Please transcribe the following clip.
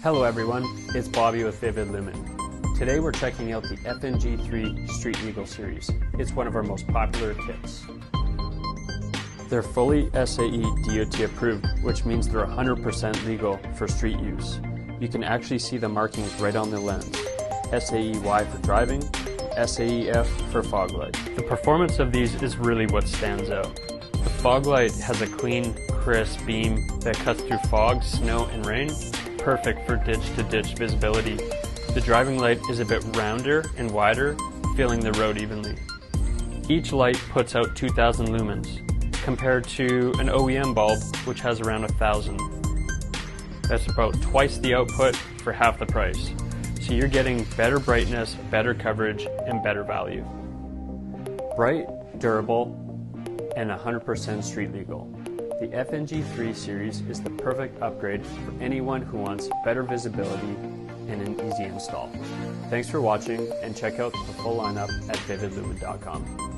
Hello everyone, it's Bobby with Vivid Lumen. Today we're checking out the FNG3 Street Legal series. It's one of our most popular kits. They're fully SAE DOT approved, which means they're 100% legal for street use. You can actually see the markings right on the lens. SAE-Y for driving, SAE-F for fog light. The performance of these is really what stands out. The fog light has a clean, crisp beam that cuts through fog, snow, and rain. Perfect for ditch-to-ditch visibility. The driving light is a bit rounder and wider, filling the road evenly. Each light puts out 2,000 lumens, compared to an OEM bulb which has around 1,000. That's about twice the output for half the price. So you're getting better brightness, better coverage, and better value. Bright, durable, and 100% street legal. The FNG3 series is the perfect upgrade for anyone who wants better visibility and an easy install. Thanks for watching, and check out the full lineup at vividlumen.com.